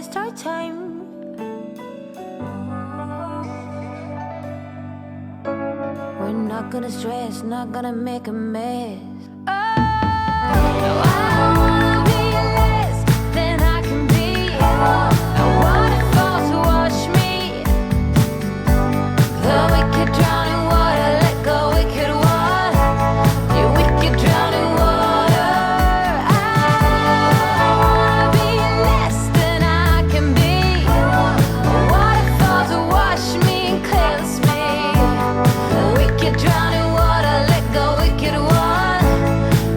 waste our time. We're not gonna stress, not gonna make a mess. Oh, no, I don't wanna be less than I can be. A waterfall to wash me. The wicked drown in water, let go wicked water. You wicked drown in water. I wanna be less than I can be. A waterfall to wash me and cleanse me. The wicked drown in water, let go wicked water.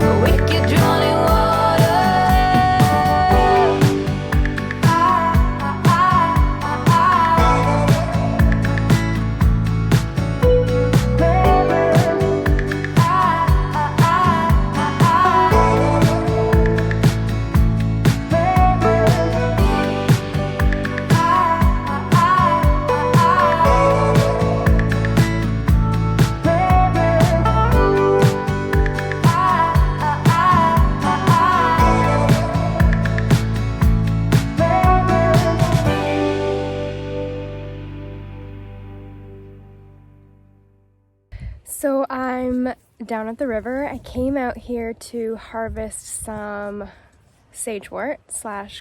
The wicked drown in water. So I'm down at the river. I came out here to harvest some sagewort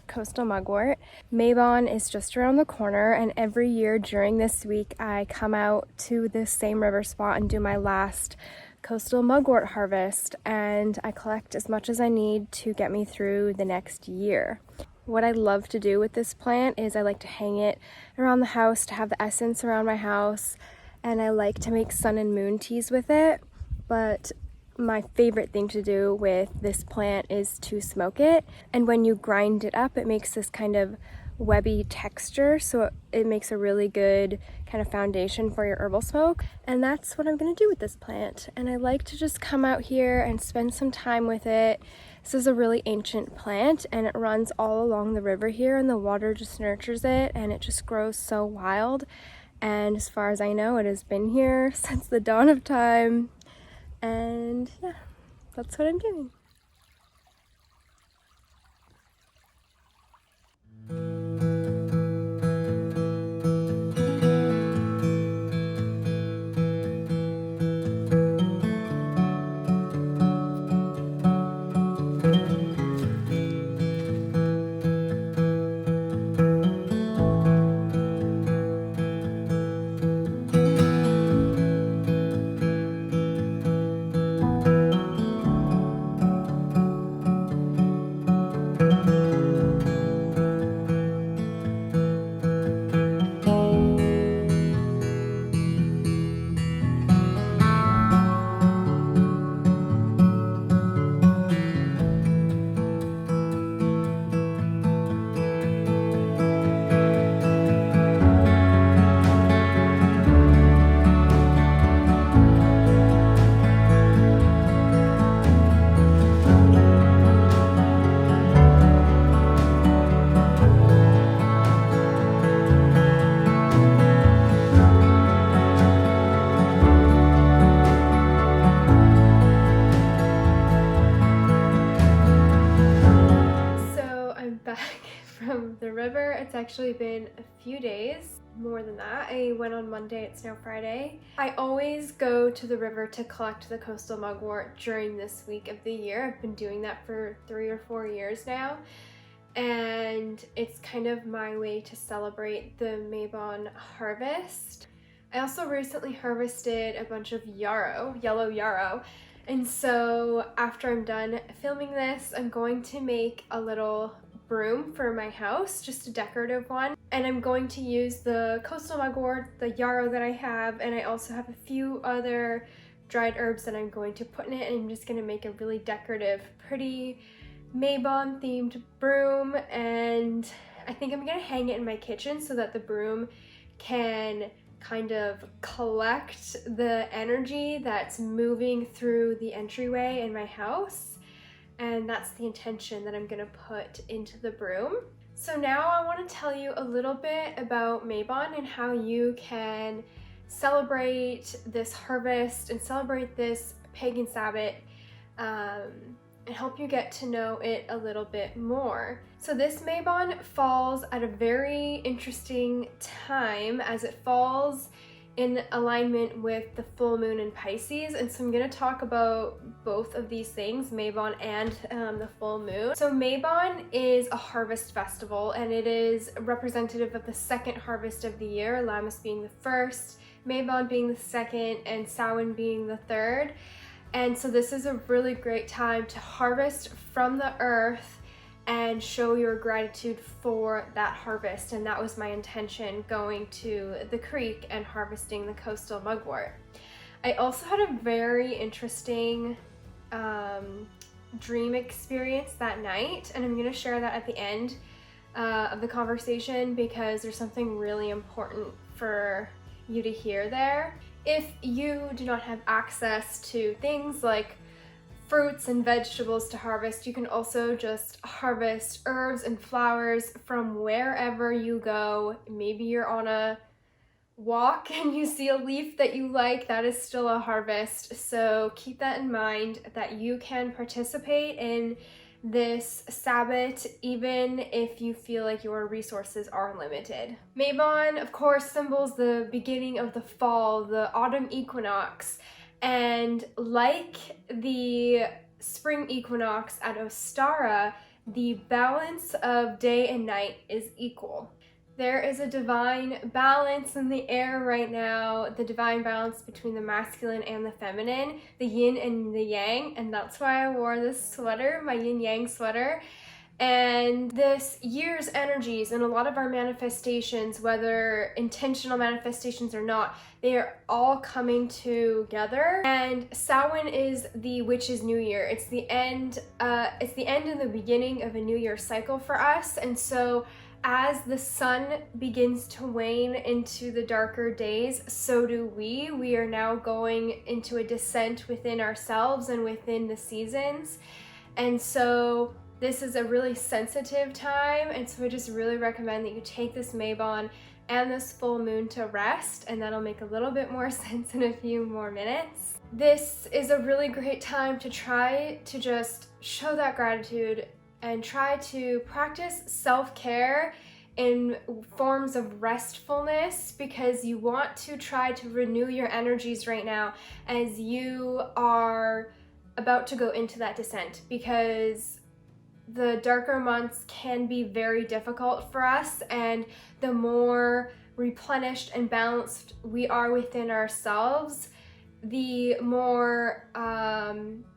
/ coastal mugwort. Mabon is just around the corner, and every year during this week I come out to this same river spot and do my last coastal mugwort harvest, and I collect as much as I need to get me through the next year. What I love to do with this plant is I like to hang it around the house to have the essence around my house, and I like to make sun and moon teas with it, but my favorite thing to do with this plant is to smoke it. And when you grind it up, it makes this kind of webby texture, so it makes a really good kind of foundation for your herbal smoke. And that's what I'm gonna do with this plant. And I like to just come out here and spend some time with it. This is a really ancient plant, and it runs all along the river here, and the water just nurtures it, and it just grows so wild. And as far as I know, it has been here since the dawn of time. And yeah, that's what I'm doing. From the river. It's actually been a few days, more than that. I went on Monday, it's now Friday. I always go to the river to collect the coastal mugwort during this week of the year. I've been doing that for 3 or 4 years now, and it's kind of my way to celebrate the Mabon harvest. I also recently harvested a bunch of yarrow, yellow yarrow, and so after I'm done filming this, I'm going to make a little broom for my house, just a decorative one, and I'm going to use the coastal mugwort, the yarrow that I have, and I also have a few other dried herbs that I'm going to put in it, and I'm just going to make a really decorative, pretty Mabon themed broom. And I think I'm going to hang it in my kitchen so that the broom can kind of collect the energy that's moving through the entryway in my house. And that's the intention that I'm gonna put into the broom. So now I want to tell you a little bit about Mabon and how you can celebrate this harvest and celebrate this pagan Sabbath and help you get to know it a little bit more. So this Mabon falls at a very interesting time as it falls in alignment with the full moon in Pisces, and so I'm going to talk about both of these things, Mabon and the full moon. So Mabon is a harvest festival, and it is representative of the second harvest of the year, Lammas being the first, Mabon being the second, and Samhain being the third. And so this is a really great time to harvest from the earth and show your gratitude for that harvest. And that was my intention going to the creek and harvesting the coastal mugwort. I also had a very interesting dream experience that night, and I'm going to share that at the end of the conversation because there's something really important for you to hear there. If you do not have access to things like fruits and vegetables to harvest, you can also just harvest herbs and flowers from wherever you go. Maybe you're on a walk and you see a leaf that you like, that is still a harvest. So keep that in mind, that you can participate in this Sabbath even if you feel like your resources are limited. Mabon, of course, symbols the beginning of the fall, the autumn equinox. And like the spring equinox at Ostara, the balance of day and night is equal. There is a divine balance in the air right now, the divine balance between the masculine and the feminine, the yin and the yang, and that's why I wore this sweater, my yin-yang sweater. And this year's energies and a lot of our manifestations, whether intentional manifestations or not, they are all coming together. And Samhain is the witch's new year. It's the end and the beginning of a new year cycle for us. And so as the sun begins to wane into the darker days, so do we. We are now going into a descent within ourselves and within the seasons. And so this is a really sensitive time, and so I just really recommend that you take this Mabon and this full moon to rest, and that'll make a little bit more sense in a few more minutes. This is a really great time to try to just show that gratitude and try to practice self-care in forms of restfulness, because you want to try to renew your energies right now as you are about to go into that descent, because the darker months can be very difficult for us, and the more replenished and balanced we are within ourselves, the more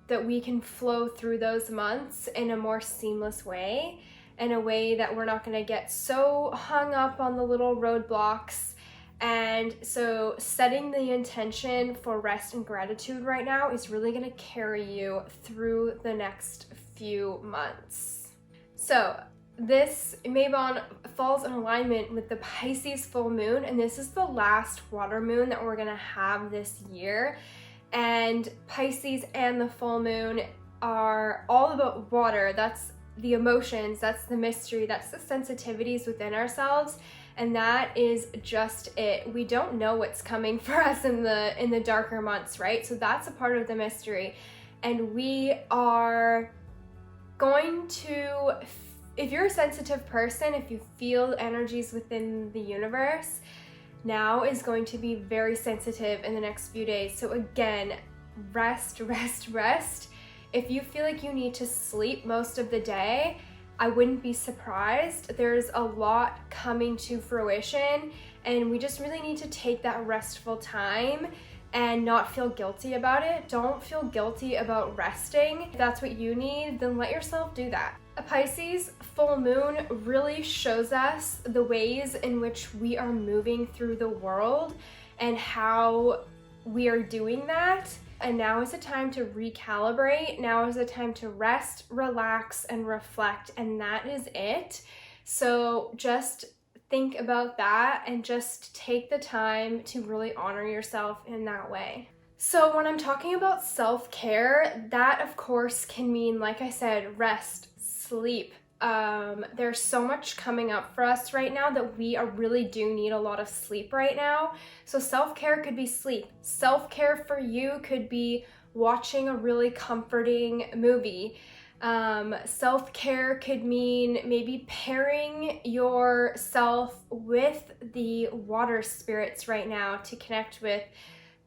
that we can flow through those months in a more seamless way, in a way that we're not going to get so hung up on the little roadblocks. And so setting the intention for rest and gratitude right now is really going to carry you through the next few months. So this Mabon falls in alignment with the Pisces full moon, and this is the last water moon that we're going to have this year. And Pisces and the full moon are all about water. That's the emotions, that's the mystery, that's the sensitivities within ourselves, and that is just it. We don't know what's coming for us in the darker months, right? So that's a part of the mystery, and we are going to, if you're a sensitive person, if you feel energies within the universe, now is going to be very sensitive in the next few days. So again, rest. If you feel like you need to sleep most of the day, I wouldn't be surprised. There's a lot coming to fruition, and we just really need to take that restful time and not feel guilty about it. Don't feel guilty about resting. If that's what you need, then let yourself do that. A Pisces full moon really shows us the ways in which we are moving through the world and how we are doing that. And now is the time to recalibrate. Now is the time to rest, relax, and reflect, and that is it. So just think about that and just take the time to really honor yourself in that way. So when I'm talking about self-care, that of course can mean, like I said, rest, sleep. There's so much coming up for us right now that we really do need a lot of sleep right now. So self-care could be sleep. Self-care for you could be watching a really comforting movie. Self-care could mean maybe pairing yourself with the water spirits right now to connect with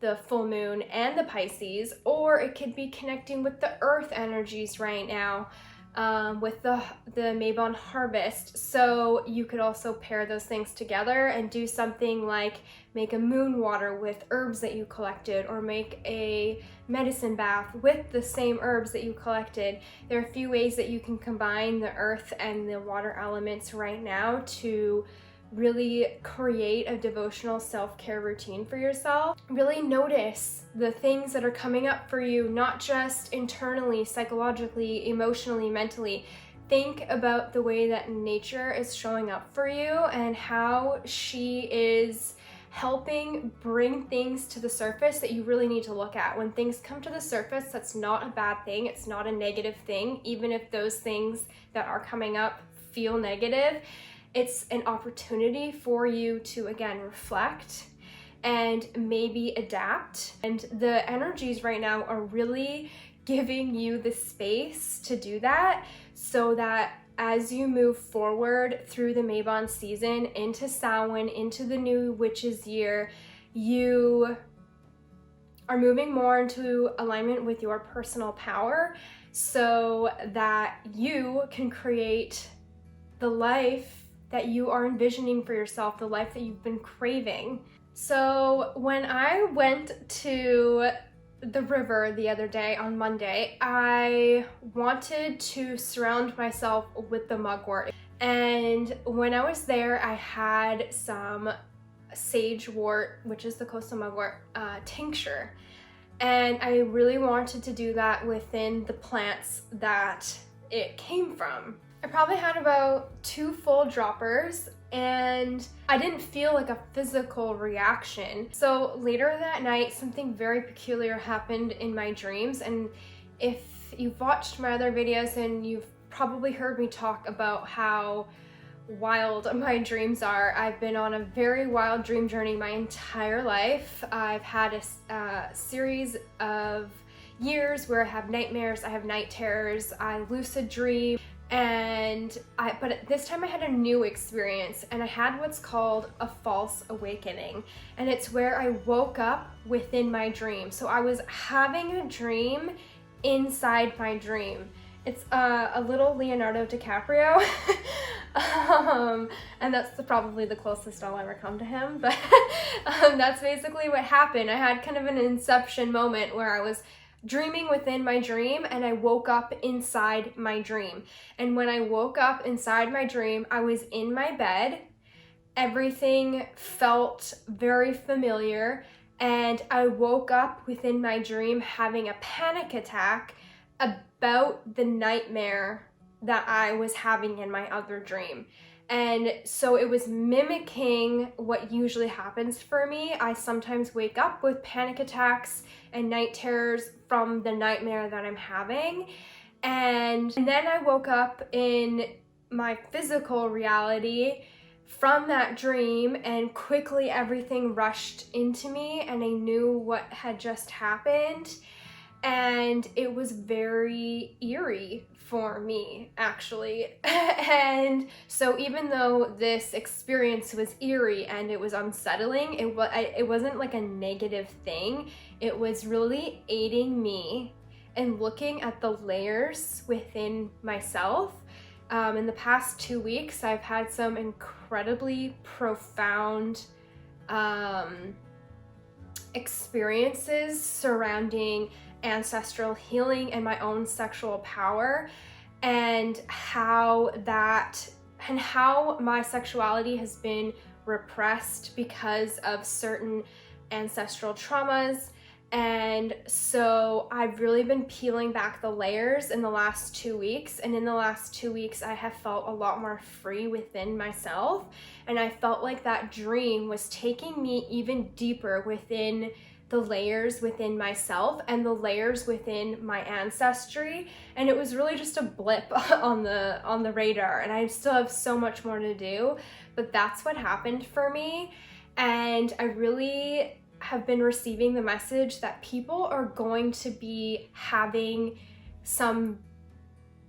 the full moon and the Pisces, or it could be connecting with the earth energies right now, with the Mabon harvest. So you could also pair those things together and do something like make a moon water with herbs that you collected, or make a medicine bath with the same herbs that you collected. There are a few ways that you can combine the earth and the water elements right now to really create a devotional self-care routine for yourself. Really notice the things that are coming up for you, not just internally, psychologically, emotionally, mentally. Think about the way that nature is showing up for you and how she is helping bring things to the surface that you really need to look at. When things come to the surface, that's not a bad thing. It's not a negative thing. Even if those things that are coming up feel negative, it's an opportunity for you to, again, reflect and maybe adapt. And the energies right now are really giving you the space to do that, so that as you move forward through the Mabon season into Samhain, into the new witch's year, you are moving more into alignment with your personal power, so that you can create the life that you are envisioning for yourself, the life that you've been craving. So when I went to the river the other day on Monday, I wanted to surround myself with the mugwort. And when I was there, I had some sagewort, which is the coastal mugwort, tincture. And I really wanted to do that within the plants that it came from. I probably had about 2 full droppers, and I didn't feel like a physical reaction. So later that night, something very peculiar happened in my dreams. And if you've watched my other videos, and you've probably heard me talk about how wild my dreams are. I've been on a very wild dream journey my entire life. I've had a series of years where I have nightmares, I have night terrors, I lucid dream. But this time I had a new experience, and I had what's called a false awakening. And it's where I woke up within my dream. So I was having a dream inside my dream. It's a little Leonardo DiCaprio. And that's probably the closest I'll ever come to him. But that's basically what happened. I had kind of an inception moment where I was dreaming within my dream, and I woke up inside my dream. And when I woke up inside my dream, I was in my bed. Everything felt very familiar, and I woke up within my dream having a panic attack about the nightmare that I was having in my other dream. And so it was mimicking what usually happens for me. I sometimes wake up with panic attacks and night terrors from the nightmare that I'm having. And then I woke up in my physical reality from that dream, and quickly everything rushed into me, and I knew what had just happened. And it was very eerie for me, actually. And so even though this experience was eerie and it was unsettling, it wasn't like a negative thing. It was really aiding me in looking at the layers within myself. In the past 2 weeks, I've had some incredibly profound experiences surrounding ancestral healing and my own sexual power, and how my sexuality has been repressed because of certain ancestral traumas. And so I've really been peeling back the layers in the last 2 weeks, and in the last 2 weeks I have felt a lot more free within myself, and I felt like that dream was taking me even deeper within the layers within myself and the layers within my ancestry. And it was really just a blip on the radar, and I still have so much more to do, but that's what happened for me. And I really have been receiving the message that people are going to be having some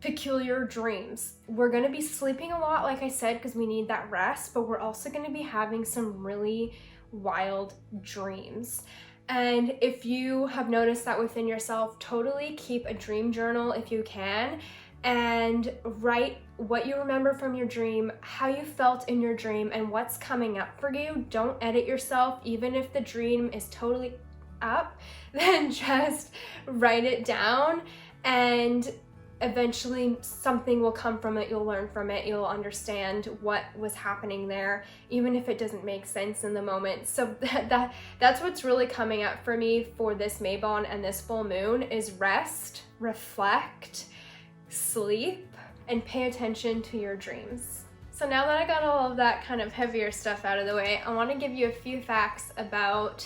peculiar dreams. We're going to be sleeping a lot, like I said, because we need that rest, but we're also going to be having some really wild dreams. And if you have noticed that within yourself, totally keep a dream journal if you can, and write what you remember from your dream, how you felt in your dream, and what's coming up for you. Don't edit yourself. Even if the dream is totally up, then just write it down, and eventually something will come from it. You'll learn from it. You'll understand what was happening there, even if it doesn't make sense in the moment. So that's what's really coming up for me for this Mabon and this full moon is rest, reflect, sleep, and pay attention to your dreams. So now that I got all of that kind of heavier stuff out of the way, I want to give you a few facts about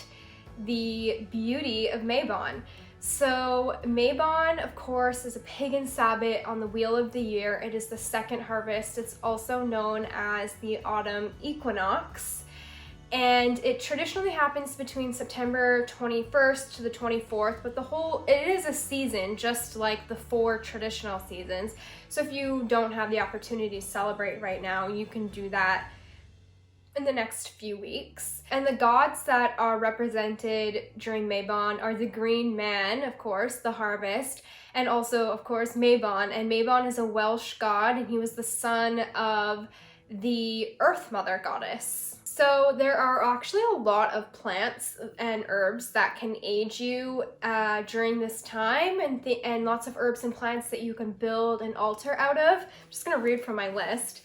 the beauty of Mabon. So Mabon, of course, is a pagan Sabbath on the wheel of the year. It is the second harvest. It's also known as the autumn equinox. And it traditionally happens between September 21st to the 24th, but it is a season just like the 4 traditional seasons. So if you don't have the opportunity to celebrate right now, you can do that in the next few weeks. And the gods that are represented during Mabon are the green man, of course, the harvest, and also, of course, Mabon. And Mabon is a Welsh god, and he was the son of the Earth Mother goddess. So there are actually a lot of plants and herbs that can aid you during this time, and lots of herbs and plants that you can build an altar out of. I'm just gonna read from my list.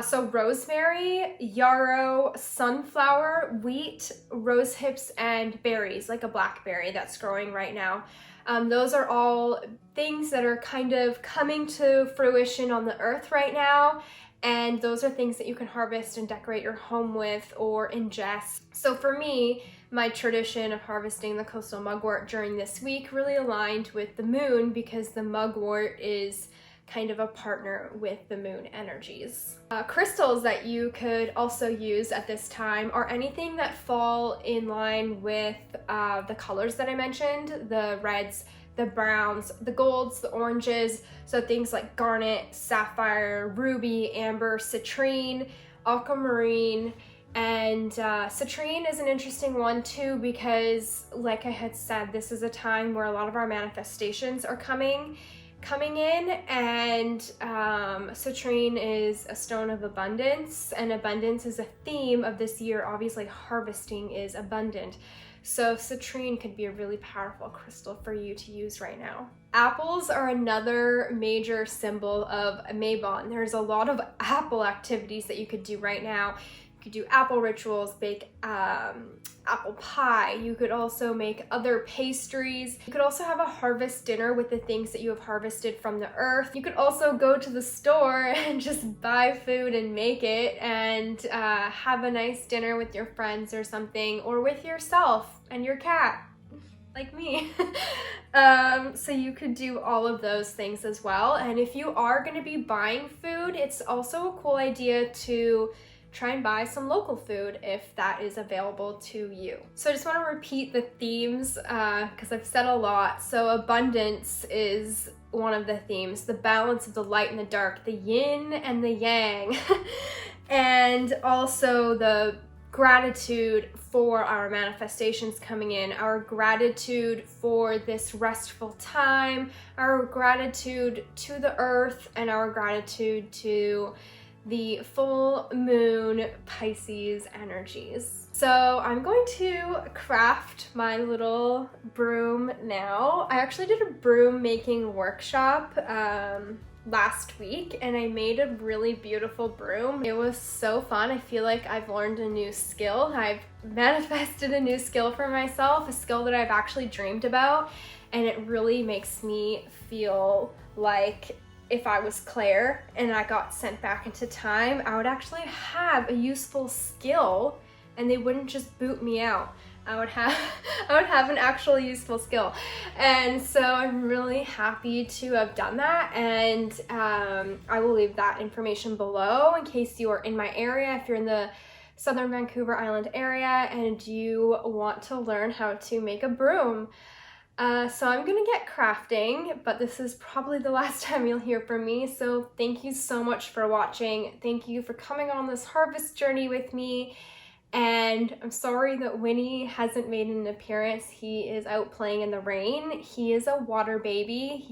So rosemary, yarrow, sunflower, wheat, rose hips, and berries, like a blackberry that's growing right now. Those are all things that are kind of coming to fruition on the earth right now. And those are things that you can harvest and decorate your home with or ingest. So for me, my tradition of harvesting the coastal mugwort during this week really aligned with the moon, because the mugwort is kind of a partner with the moon energies. Crystals that you could also use at this time are anything that fall in line with the colors that I mentioned, the reds, the browns, the golds, the oranges, so things like garnet, sapphire, ruby, amber, citrine, aquamarine, and citrine is an interesting one too, because like I had said, this is a time where a lot of our manifestations are coming in, and citrine is a stone of abundance, and abundance is a theme of this year. Obviously, harvesting is abundant. So citrine could be a really powerful crystal for you to use right now. Apples are another major symbol of Mabon. There's a lot of apple activities that you could do right now. You could do apple rituals, bake apple pie. You could also make other pastries. You could also have a harvest dinner with the things that you have harvested from the earth. You could also go to the store and just buy food and make it, and have a nice dinner with your friends or something, or with yourself and your cat, like me. So you could do all of those things as well. And if you are going to be buying food, it's also a cool idea to try and buy some local food if that is available to you. So I just want to repeat the themes because I've said a lot. So abundance is one of the themes, the balance of the light and the dark, the yin and the yang, and also the gratitude for our manifestations coming in, our gratitude for this restful time, our gratitude to the earth, and our gratitude to the full moon Pisces energies. So I'm going to craft my little broom now. I actually did a broom making workshop last week, and I made a really beautiful broom. It was so fun. I feel like I've learned a new skill. I've manifested a new skill for myself, a skill that I've actually dreamed about, and it really makes me feel like if I was Claire and I got sent back into time, I would actually have a useful skill, and they wouldn't just boot me out. I would have an actual useful skill. And so I'm really happy to have done that, and I will leave that information below in case you are in my area. If you're in the Southern Vancouver Island area and you want to learn how to make a broom. So I'm gonna get crafting, but this is probably the last time you'll hear from me. So thank you so much for watching. Thank you for coming on this harvest journey with me. And I'm sorry that Winnie hasn't made an appearance. He is out playing in the rain. He is a water baby.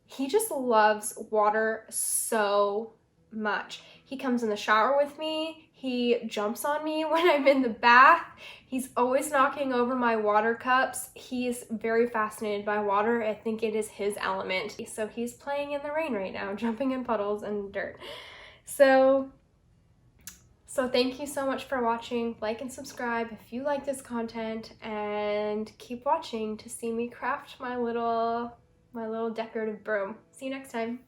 He just loves water so much. He comes in the shower with me. He jumps on me when I'm in the bath. He's always knocking over my water cups. He's very fascinated by water. I think it is his element. So he's playing in the rain right now, jumping in puddles and dirt. So thank you so much for watching. Like and subscribe if you like this content, and keep watching to see me craft my little decorative broom. See you next time.